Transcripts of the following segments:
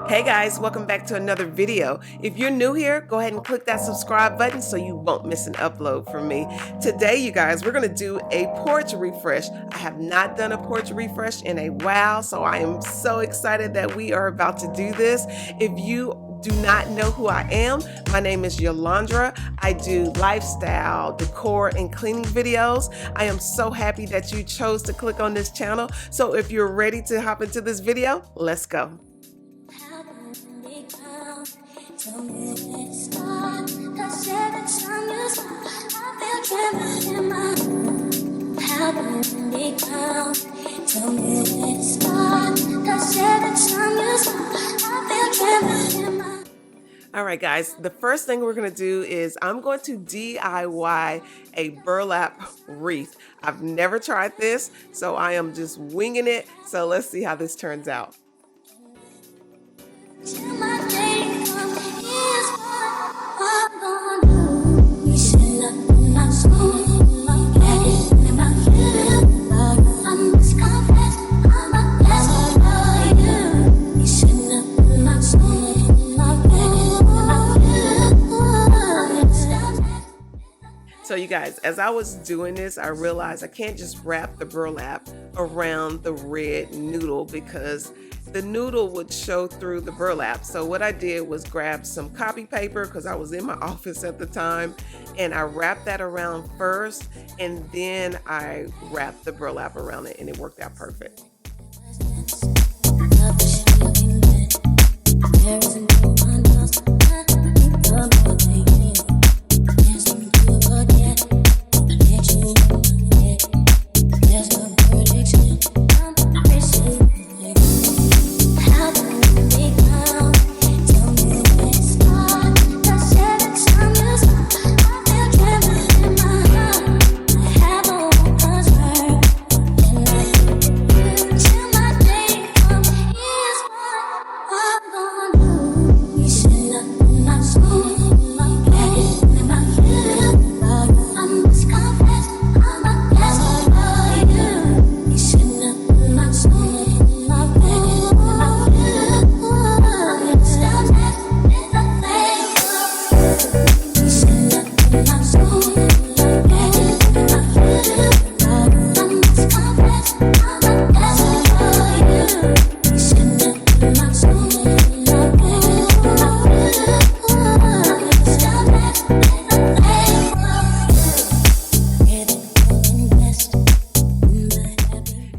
Hey guys, welcome back to another video. If you're new here, go ahead and click that subscribe button so you won't miss an upload from me. Today, you guys, we're gonna do a porch refresh. I have not done a porch refresh in a while, so I am so excited that we are about to do this. If you do not know who I am, my name is Yolandra. I do lifestyle, decor, and cleaning videos. I am so happy that you chose to click on this channel. So if you're ready to hop into this video, let's go. All right, guys, the first thing we're going to do is I'm going to DIY a burlap wreath. I've never tried this, so I am just winging it. So let's see how this turns out. So you guys, as I was doing this, I realized I can't just wrap the burlap around the red noodle because the noodle would show through the burlap. So what I did was grab some copy paper because I was in my office at the time, and I wrapped that around first, and then I wrapped the burlap around it, and it worked out perfect.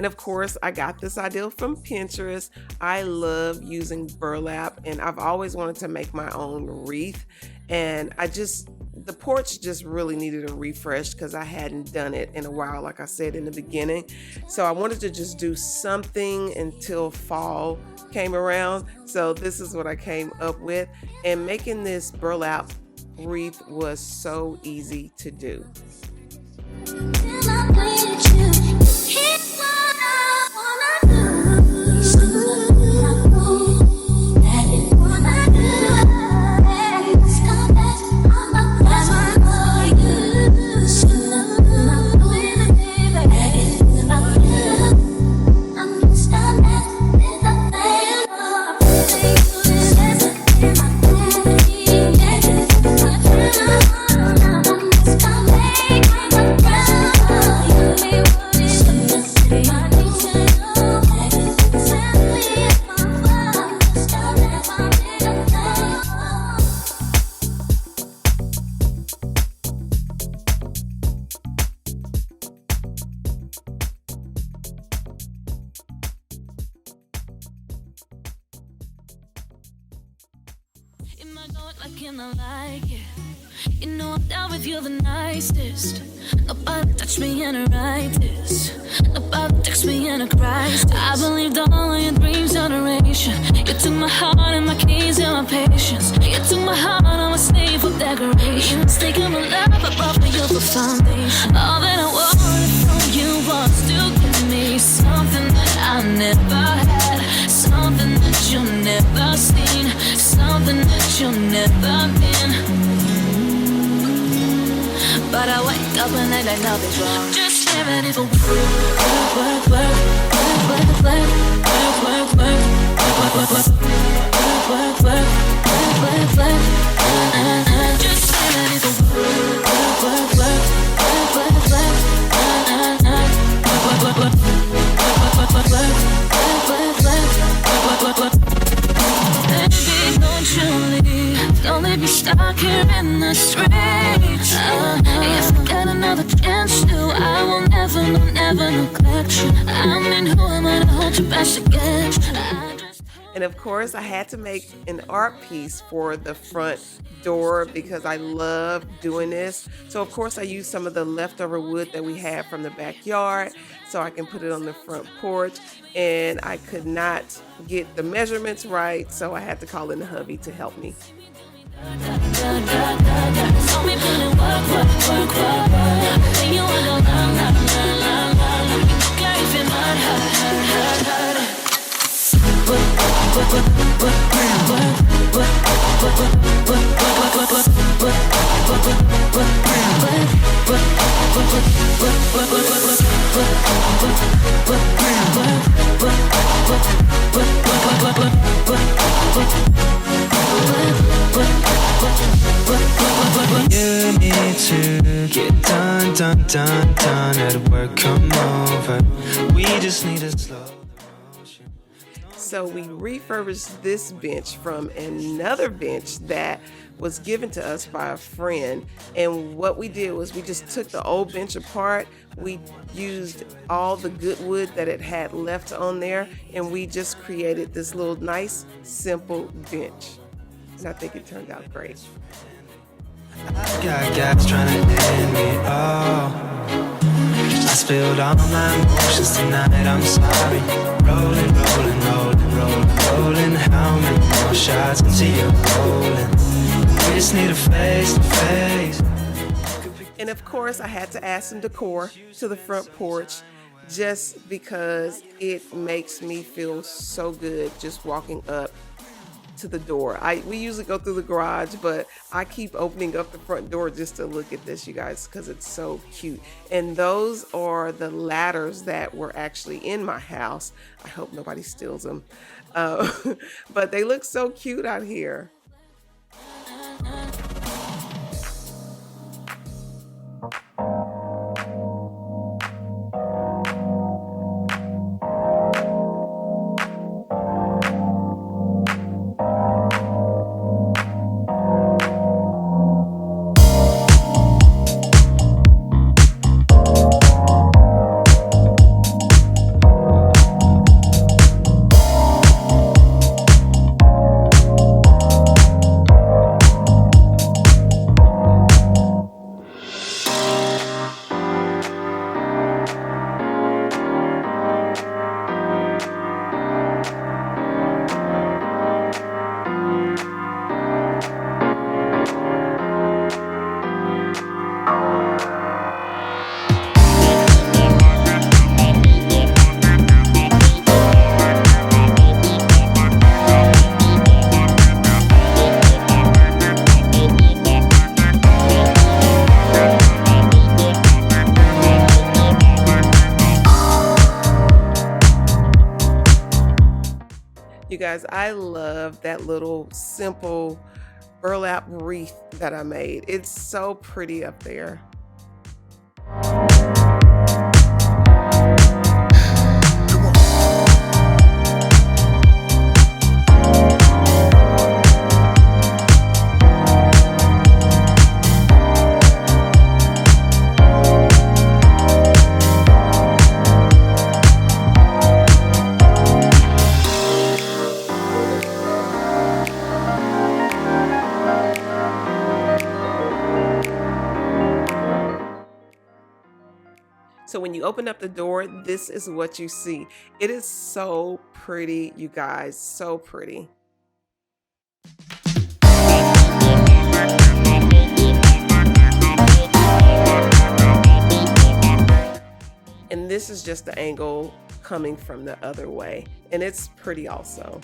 Of course, I got this idea from Pinterest. I love using burlap, and I've always wanted to make my own wreath, and the porch just really needed a refresh because I hadn't done it in a while, like I said in the beginning. So I wanted to just do something until fall came around. So this is what I came up with, and making this burlap wreath was so easy to do. Like and I like it. You know I'm down with you the nicest. Nobody touched me in a right this. Nobody touched me in a crisis. I believed all of your dreams generation. You took my heart and my keys and my patience. You took my heart, I'm a slave for decoration. Mistaken my love, I brought for you for foundation. All that I wanted from you was to give me something that I never had, something that you never seen, something that you never been. But I wake up and act like nothing's wrong. Just get ready for work, work, work, work, work, work, work, work, work, work, work, work, work. Just say that it's baby, don't you leave. Don't leave me stuck here in the streets. If I get another chance to, I will never, no, never neglect you. I mean, who am I to hold you best against? And of course, I had to make an art piece for the front door because I love doing this. So of course I used some of the leftover wood that we had from the backyard so I can put it on the front porch, and I could not get the measurements right, so I had to call in the hubby to help me. You need to get done at work, come over. We just need to slow the motion. So we refurbished this bench from another bench that was given to us by a friend, and what we did was we just took the old bench apart. We used all the good wood that it had left on there, and we just created this little nice simple bench, and I think it turned out great. I got gas trying to end me, oh. I spilled all my emotions tonight, I'm sorry. Rolling, rolling, rolling, rolling, rolling. How many more shots until you're rolling? We just need a face to face. And of course, I had to add some decor to the front porch just because it makes me feel so good just walking up to the door. We usually go through the garage, but I keep opening up the front door just to look at this, you guys, because it's so cute. And those are the ladders that were actually in my house. I hope nobody steals them. But they look so cute out here. You guys, I love that little simple burlap wreath that I made. It's so pretty up there. So when you open up the door, this is what you see. It is so pretty, you guys, so pretty. And this is just the angle coming from the other way, and it's pretty also.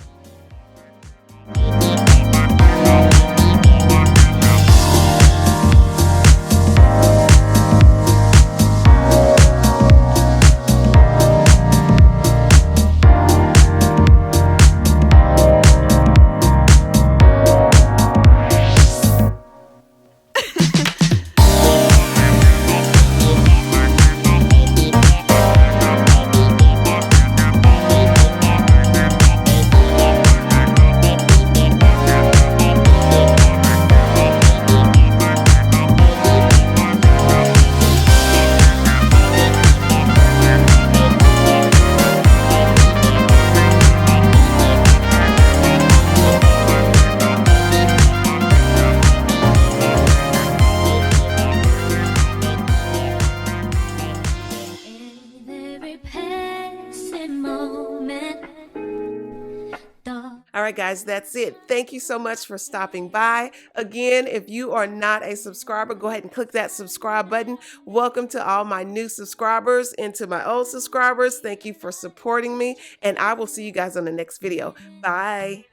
right, guys, that's it. Thank you so much for stopping by. Again, if you are not a subscriber, go ahead and click that subscribe button. Welcome to all my new subscribers and to my old subscribers. Thank you for supporting me, and I will see you guys on the next video. Bye.